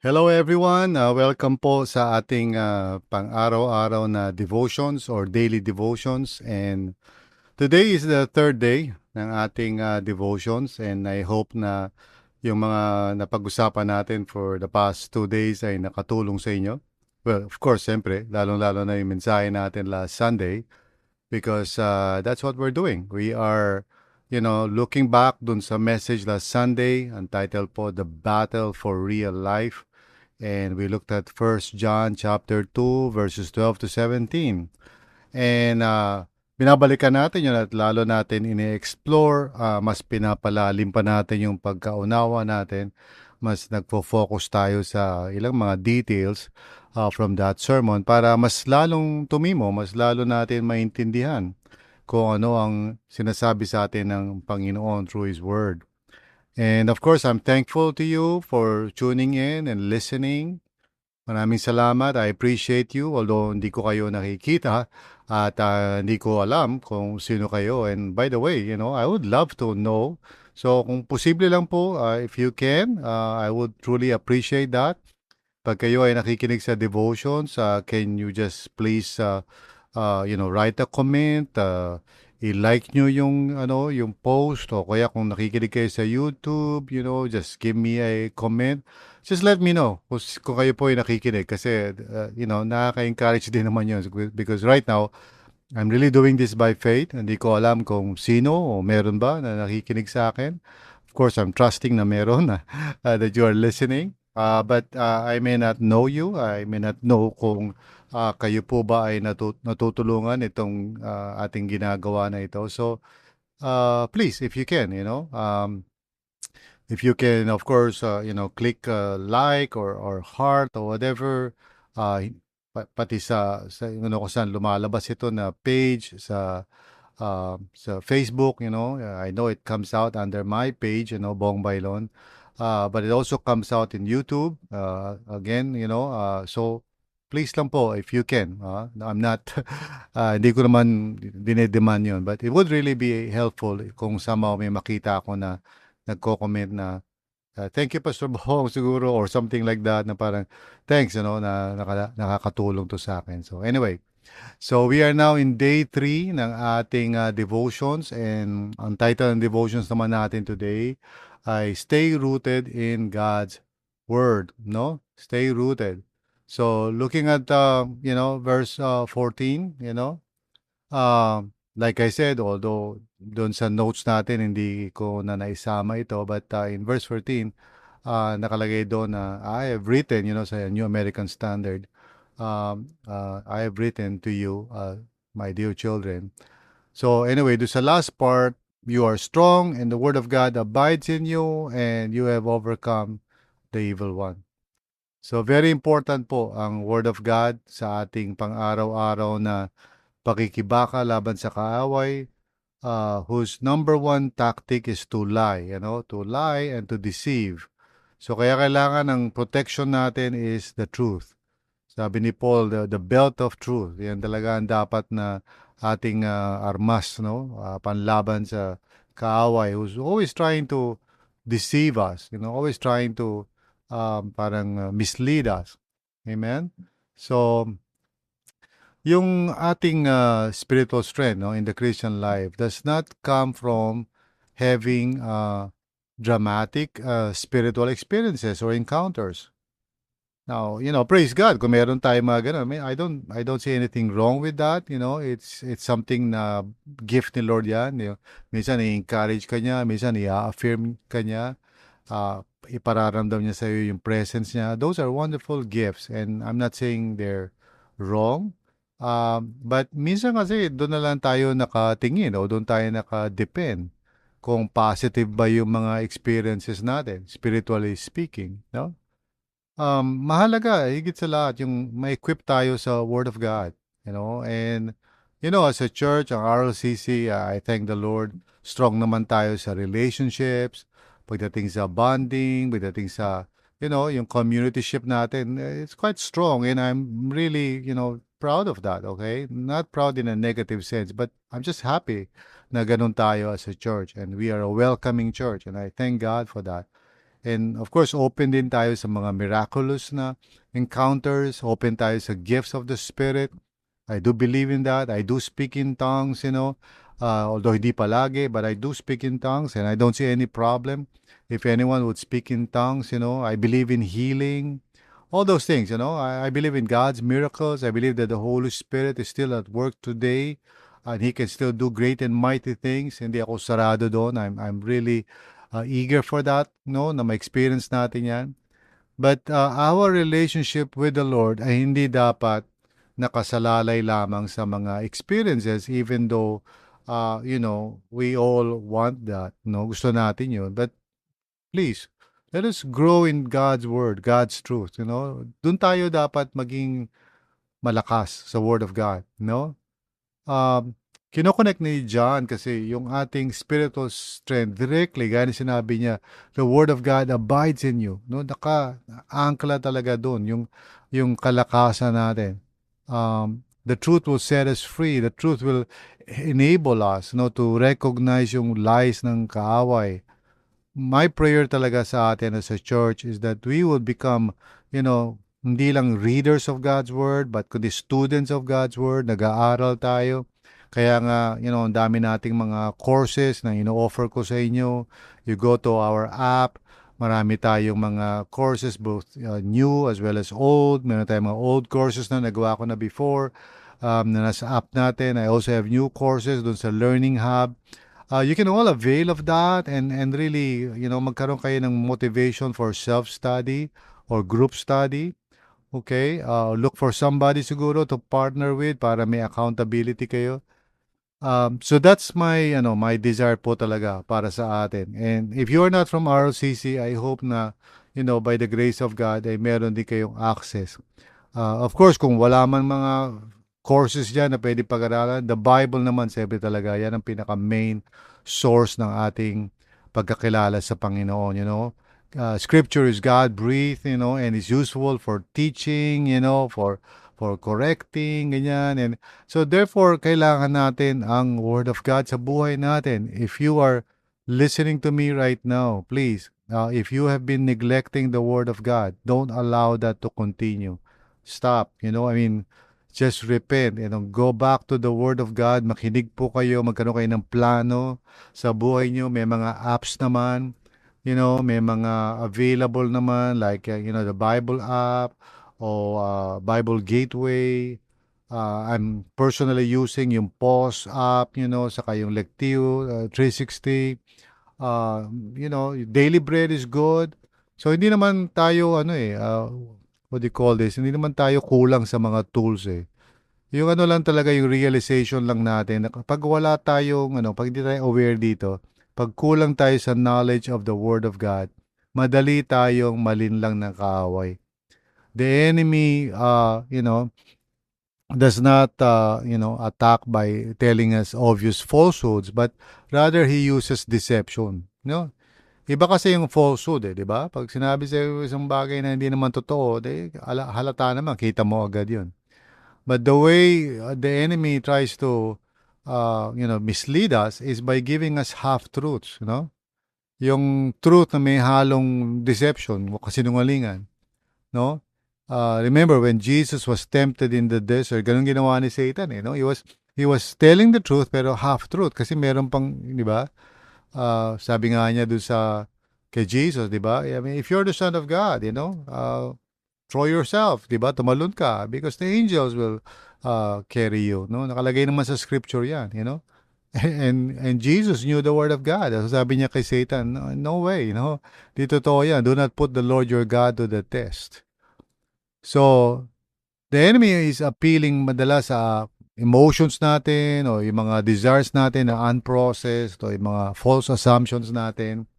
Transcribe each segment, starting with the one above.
Hello everyone, welcome po sa ating pang-araw-araw na devotions or daily devotions, and today is the third day ng ating devotions, and I hope na yung mga napag-usapan natin for the past 2 days ay nakatulong sa inyo. Well, of course, siyempre, lalong-lalo na yung mensahe natin last Sunday because that's what we're doing. We are, looking back dun sa message last Sunday, entitled po The Battle for Real Life. And we looked at First John chapter 2 verses 12 to 17. And binabalikan natin yun at lalo natin ini-explore, mas pinapalalim pa natin yung pagkaunawa natin. Mas nagfo-focus tayo sa ilang mga details from that sermon para mas lalong tumimo, mas lalo natin maintindihan kung ano ang sinasabi sa atin ng Panginoon through His Word. And of course, I'm thankful to you for tuning in and listening. Maraming salamat. I appreciate you. Although hindi ko kayo nakikita at hindi ko alam kung sino kayo. And by the way, I would love to know. So kung posible lang po, if you can, I would truly appreciate that. Pag kayo ay nakikinig sa devotions, can you just please, write a comment, i-like nyo yung post, o kaya kung nakikinig kayo sa YouTube, just give me a comment. Just let me know kung kayo po ay nakikinig kasi, nakaka-encourage din naman yun because right now, I'm really doing this by faith. Hindi ko alam kung sino o meron ba na nakikinig sa akin. Of course, I'm trusting na meron that you are listening. But I may not know you. I may not know kung kayo po ba ay natutulungan itong ating ginagawa na ito. So, please, if you can, if you can, of course, click like or heart or whatever, pati sa kung saan lumalabas ito na page sa Facebook, I know it comes out under my page, Bong Bailon, but it also comes out in YouTube, again, so please lang po if you can. I'm not, hindi ko naman dinedemand yun, but it would really be helpful kung somehow may makita ako na nagko-comment na thank you Pastor Bong siguro or something like that na parang thanks na nakakatulong to sa akin. So anyway, so we are now in day 3 ng ating devotions, and ang title ng devotions naman natin today ay Stay Rooted in God's Word, no? Stay rooted. So looking at verse 14, like I said, although doon sa notes natin, hindi ko na naisama ito, but in verse 14, nakalagay doon na I have written, sa New American Standard, I have written to you, my dear children. So anyway, doon sa last part, you are strong and the word of God abides in you and you have overcome the evil one. So very important po ang word of God sa ating pang-araw-araw na pakikibaka laban sa kaaway, whose number one tactic is to lie, to lie and to deceive. So kaya kailangan ng protection natin is the truth. Sabi ni Paul, the belt of truth. Yan talaga ang dapat na ating armas, no? Panlaban sa kaaway who's always trying to deceive us, always trying to parang mislead us. Amen? So, yung ating spiritual strength, in the Christian life does not come from having dramatic spiritual experiences or encounters. Now, praise God kung meron tayo mga ganun. I mean, I don't see anything wrong with that, it's something na gift ni Lord yan. Minsan i-encourage ka niya, minsan i-affirm ka niya, ipararamdam niya sa iyo yung presence niya. Those are wonderful gifts and I'm not saying they're wrong. But minsan kasi doon na lang tayo nakatingin o doon tayo nakadepend kung positive ba yung mga experiences natin, spiritually speaking, no? Mahalaga, higit sa lahat, yung ma-equip tayo sa Word of God, and, as a church, ang RLCC, I thank the Lord, strong naman tayo sa relationships, pagdating sa bonding, pagdating sa, yung communityship natin, it's quite strong, and I'm really, proud of that, okay? Not proud in a negative sense, but I'm just happy na ganun tayo as a church, and we are a welcoming church, and I thank God for that. And of course, open din tayo sa mga miraculous na encounters, open tayo sa gifts of the Spirit. I do believe in that. I do speak in tongues, although hindi palagi, but I do speak in tongues and I don't see any problem. If anyone would speak in tongues, I believe in healing, all those things, I believe in God's miracles. I believe that the Holy Spirit is still at work today and He can still do great and mighty things. Hindi ako sarado doon. I'm really eager for that, no, na ma-experience natin yan. But our relationship with the Lord ay hindi dapat nakasalalay lamang sa mga experiences even though, we all want that, no? Gusto natin yun. But please, let us grow in God's Word, God's truth, Doon tayo dapat maging malakas sa Word of God, no? Um, Kinoconnect ni John kasi yung ating spiritual strength directly, gaya na sinabi niya, the Word of God abides in you. No? Naka-angkla talaga doon, yung kalakasan natin. The truth will set us free. The truth will enable us, to recognize yung lies ng kaaway. My prayer talaga sa atin as a church is that we will become, hindi lang readers of God's Word, but kundi students of God's Word, nag-aaral tayo. Kaya nga, ang dami nating mga courses na ino-offer ko sa inyo. You go to our app, marami tayong mga courses, both new as well as old. Meron tayong mga old courses na nagawa ko na before, na nasa app natin. I also have new courses dun sa Learning Hub. You can all avail of that and really, magkaroon kayo ng motivation for self-study or group study. Okay? Look for somebody siguro to partner with para may accountability kayo. So that's my desire po talaga para sa atin. And if you are not from RLCC, I hope na, by the grace of God, ay meron din kayong access. Of course, kung wala man mga courses dyan na pwede pag-aralan, the Bible naman, siyempre talaga, yan ang pinaka-main source ng ating pagkakilala sa Panginoon, Scripture is God-breathed, and is useful for teaching, for correcting, ganyan. And so therefore, kailangan natin ang Word of God sa buhay natin. If you are listening to me right now, please, if you have been neglecting the Word of God, don't allow that to continue. Stop, just repent, go back to the Word of God, makinig po kayo, magkaroon kayo ng plano sa buhay nyo. May mga apps naman, may mga available naman like, the Bible app o Bible Gateway. I'm personally using yung Pause app, saka yung Lectio 360. Daily Bread is good. So, hindi naman tayo, what do you call this? Hindi naman tayo kulang sa mga tools eh. Yung lang talaga yung realization lang natin na kapag wala tayong pag hindi tayo aware dito, pag kulang tayo sa knowledge of the Word of God, madali tayong malinlang ng kaaway. The enemy does not attack by telling us obvious falsehoods, but rather he uses deception, Iba kasi yung falsehood di ba? Pag sinabi sa isang bagay na hindi naman totoo, halata naman, kita mo agad 'yun. But the way the enemy tries to, mislead us is by giving us half-truths, Yung truth na may halong deception o kasinungalingan, no? Remember when Jesus was tempted in the desert, ganun ginawa ni Satan, He was telling the truth pero half-truth kasi meron pang, di ba? Sabi nga niya doon kay Jesus, di ba? I mean, if you're the Son of God, throw yourself, di ba? Tumalon ka because the angels will carry you, no? Nakalagay naman sa scripture yan, And Jesus knew the word of God. So sabi niya kay Satan, no way, Di totoo yan. Do not put the Lord your God to the test. So, the enemy is appealing madalas sa emotions natin o yung mga desires natin na unprocessed o yung mga false assumptions natin.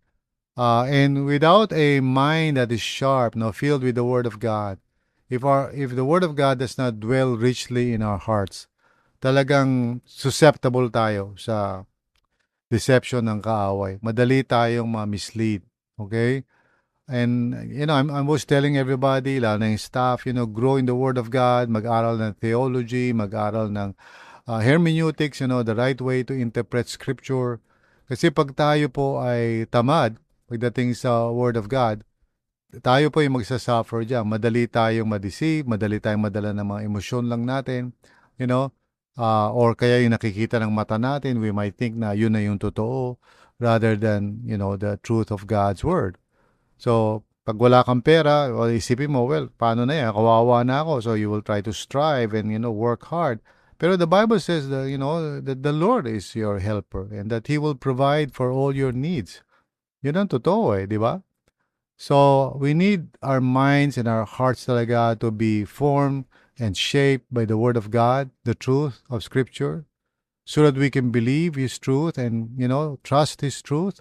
And without a mind that is sharp, filled with the Word of God, if the Word of God does not dwell richly in our hearts, talagang susceptible tayo sa deception ng kaaway. Madali tayong ma-mislead. Okay? And, I'm always telling everybody, lalo na yung staff, grow in the Word of God, mag-aral ng theology, mag-aral ng hermeneutics, the right way to interpret Scripture. Kasi pag tayo po ay tamad pagdating sa Word of God, tayo po yung magsasuffer diyan. Madali tayong ma-deceive, madali tayong madala ng mga emosyon lang natin, you know, or kaya yung nakikita ng mata natin, we might think na yun na yung totoo rather than, the truth of God's Word. So, pag wala kang pera, o isipin mo, well, paano na yan? Kawawa na ako. So, you will try to strive and, work hard. Pero the Bible says that, that the Lord is your helper and that He will provide for all your needs. Yun ang totoo di ba? So, we need our minds and our hearts talaga to be formed and shaped by the Word of God, the truth of Scripture, so that we can believe His truth and, trust His truth.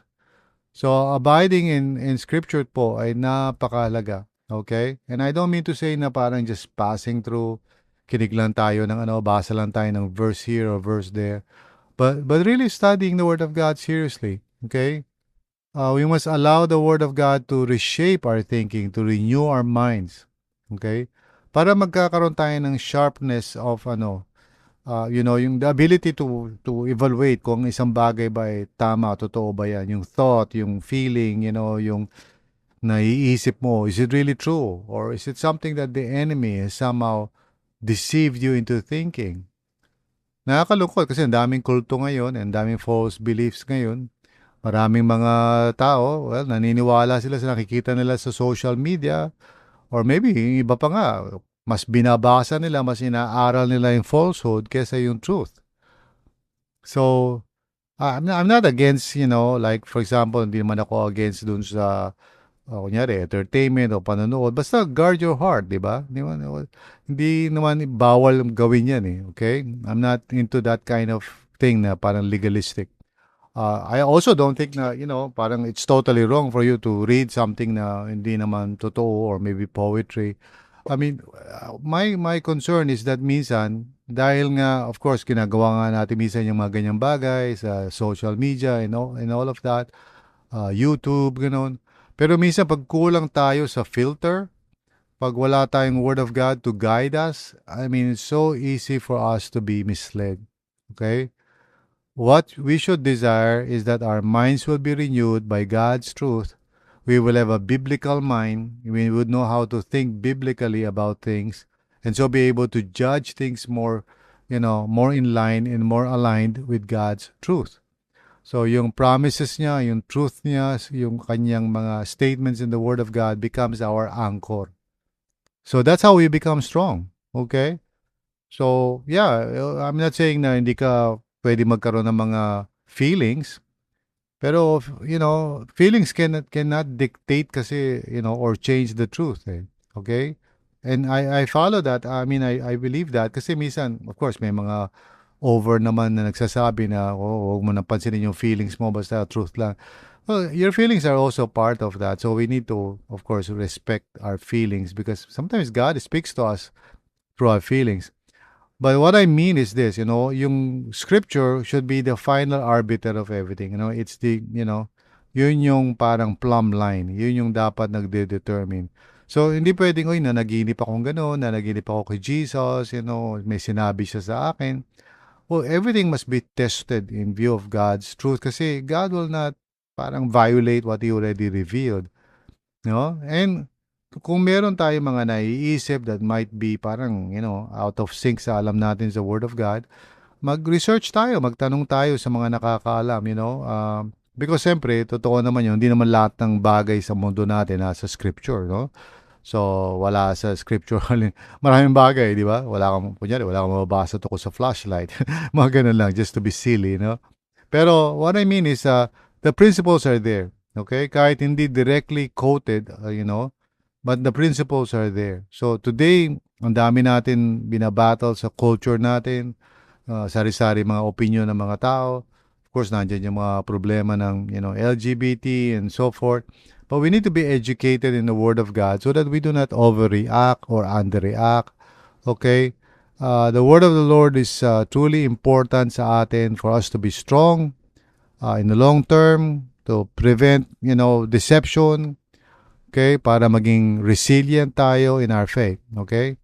So, abiding in Scripture po ay napakahalaga. Okay? And I don't mean to say na parang just passing through, kinig lang tayo ng basa lang tayo ng verse here or verse there. But really studying the Word of God seriously. Okay? We must allow the Word of God to reshape our thinking, to renew our minds. Okay? Para magkakaroon tayo ng sharpness of yung the ability to evaluate kung isang bagay ba ay tama, totoo ba yan. Yung thought, yung feeling, yung naiisip mo, is it really true? Or is it something that the enemy has somehow deceived you into thinking? Nakakalungkot kasi ang daming kulto ngayon, and daming false beliefs ngayon. Maraming mga tao, well, naniniwala sila sa nakikita nila sa social media or maybe yung iba pa nga, mas binabasa nila, mas inaaral nila yung falsehood kesa yung truth. So, I'm not against, like for example, hindi naman ako against dun sa, kunyari, entertainment o panonood. Basta guard your heart, di ba? Hindi naman bawal gawin yan okay? I'm not into that kind of thing na parang legalistic. I also don't think na, parang it's totally wrong for you to read something na hindi naman totoo or maybe poetry. I mean, my concern is that minsan, dahil nga, of course, ginagawa nga natin minsan yung mga ganyang bagay sa social media and all of that, YouTube, gano'n. Pero minsan, pag kulang tayo sa filter, pag wala tayong Word of God to guide us, I mean, it's so easy for us to be misled. Okay? What we should desire is that our minds will be renewed by God's truth. We will have a biblical mind. We would know how to think biblically about things and so be able to judge things more, more in line and more aligned with God's truth. So yung promises niya, yung truth niya, yung kanyang mga statements in the Word of God becomes our anchor. So that's how we become strong. Okay? So, yeah, I'm not saying na hindi ka pwede magkaroon ng mga feelings. Pero, feelings cannot dictate kasi, or change the truth. Okay? And I follow that. I mean, I believe that. Kasi minsan, of course, may mga over naman na nagsasabi na, huwag mo nang pansinin yung feelings mo, basta truth lang. Well, your feelings are also part of that. So we need to, of course, respect our feelings because sometimes God speaks to us through our feelings. But what I mean is this, yung scripture should be the final arbiter of everything. It's the, yun yung parang plumb line. Yun yung dapat nagde-determine. So, hindi pwedeng, nanaginip akong gano'n, nanaginip ako kay Jesus, may sinabi siya sa akin. Well, everything must be tested in view of God's truth kasi God will not parang violate what He already revealed. And kung meron tayo mga naiisip that might be parang, out of sync sa alam natin sa Word of God, mag-research tayo, magtanong tayo sa mga nakakaalam, because siyempre, totoo naman yun, hindi naman lahat ng bagay sa mundo natin nasa Scripture, no? So, wala sa Scripture, maraming bagay, di ba? Kunyari, wala kang mababasa tungkol sa flashlight. Mga ganun lang, just to be silly, no? Pero, what I mean is, the principles are there, okay? Kahit hindi directly quoted, but the principles are there. So today, ang dami natin binabattle sa culture natin, sari-sari mga opinion ng mga tao. Of course, nandiyan yung mga problema ng LGBT and so forth. But we need to be educated in the Word of God so that we do not overreact or underreact. Okay? The Word of the Lord is truly important sa atin for us to be strong in the long term, to prevent, deception, okay? Para maging resilient tayo in our faith, okay?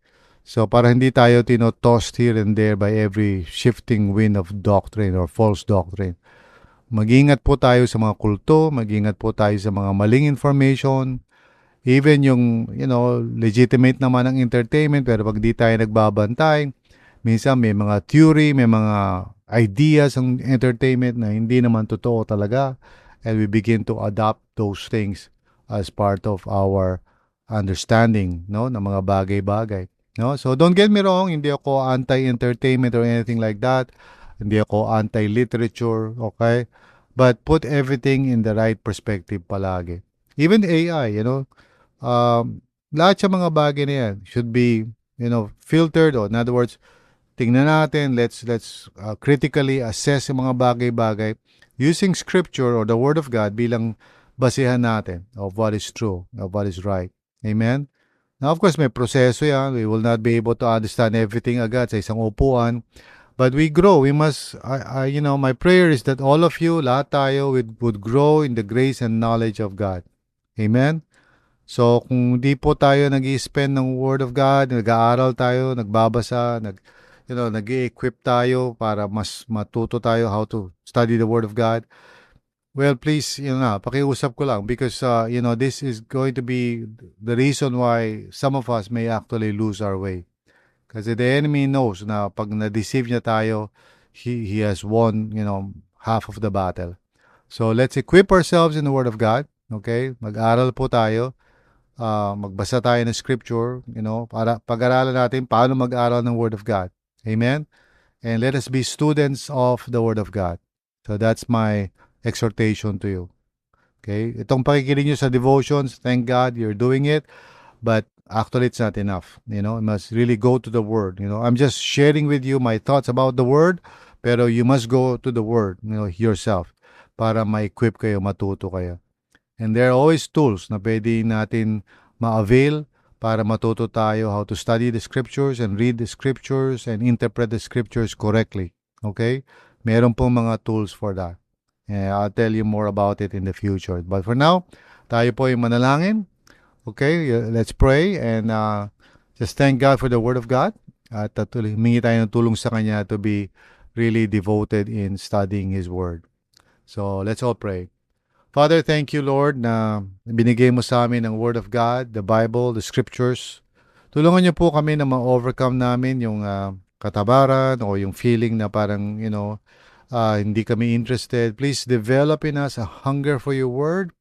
So para hindi tayo tino-tossed here and there by every shifting wind of doctrine or false doctrine. Mag-ingat po tayo sa mga kulto, mag-ingat po tayo sa mga maling information, even yung, legitimate naman ang entertainment, pero pag di tayo nagbabantay, minsan may mga theory, may mga ideas ang entertainment na hindi naman totoo talaga, and we begin to adopt those things as part of our understanding, no, ng mga bagay-bagay. No? So don't get me wrong, hindi ako anti-entertainment or anything like that. Hindi ako anti-literature, okay? But put everything in the right perspective palagi. Even AI, lahat sa mga bagay na yan should be, filtered, or in other words, tingnan natin, let's critically assess yung mga bagay-bagay using scripture or the word of God bilang basihan natin of what is true, of what is right. Amen? Now, of course, may proseso yan. We will not be able to understand everything agad sa isang upuan. But we grow. We must, my prayer is that all of you, lahat tayo, would grow in the grace and knowledge of God. Amen? So, kung di po tayo nag-i-spend ng Word of God, nag-aaral tayo, nagbabasa, nag-i-equip tayo para mas matuto tayo how to study the Word of God, well, please, pakiusap ko lang because, this is going to be the reason why some of us may actually lose our way. Kasi the enemy knows na pag na-deceive niya tayo, he has won, half of the battle. So, let's equip ourselves in the Word of God. Okay? Mag-aral po tayo. Magbasa tayo ng scripture, para pag-aralan natin paano mag-aral ng Word of God. Amen? And let us be students of the Word of God. So that's my exhortation to you. Okay? Itong pakikinig nyo sa devotions, thank God you're doing it, but actually it's not enough. You must really go to the Word. I'm just sharing with you my thoughts about the Word, pero you must go to the Word, yourself, para ma-equip kayo, matuto kayo. And there are always tools na pwede natin ma-avail para matuto tayo how to study the scriptures and read the scriptures and interpret the scriptures correctly. Okay? Meron pong mga tools for that. And I'll tell you more about it in the future. But for now, tayo po ay manalangin. Okay? Let's pray and just thank God for the Word of God. At humingi tayo ng tulong sa Kanya to be really devoted in studying His Word. So, let's all pray. Father, thank you, Lord, na binigay mo sa amin ang Word of God, the Bible, the Scriptures. Tulungan niyo po kami na ma-overcome namin yung katabaran o yung feeling na parang, hindi kami interested. Please develop in us a hunger for your Word.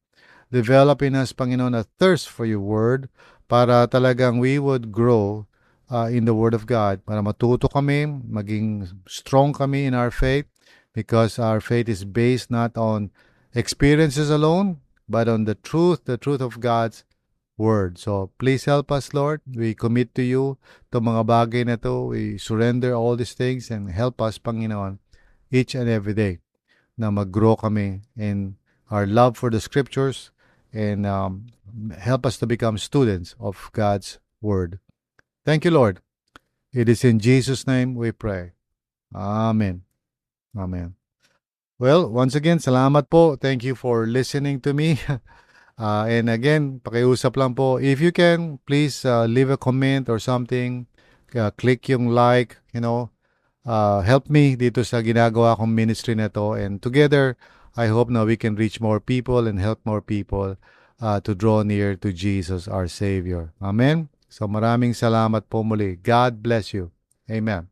Develop in us, Panginoon, a thirst for your Word para talagang we would grow in the Word of God. Para matuto kami, maging strong kami in our faith because our faith is based not on experiences alone, but on the truth of God's Word. So, please help us, Lord. We commit to you itong mga bagay na to. We surrender all these things and help us, Panginoon, each and every day na mag-grow kami in our love for the Scriptures and help us to become students of God's Word. Thank you, Lord. It is in Jesus' name we pray. Amen. Amen. Well, once again, salamat po. Thank you for listening to me. And again, pakiusap lang po. If you can, please leave a comment or something. Click yung like, help me dito sa ginagawa kong ministry na to. And together, I hope na we can reach more people and help more people to draw near to Jesus, our Savior. Amen? So maraming salamat po muli. God bless you. Amen.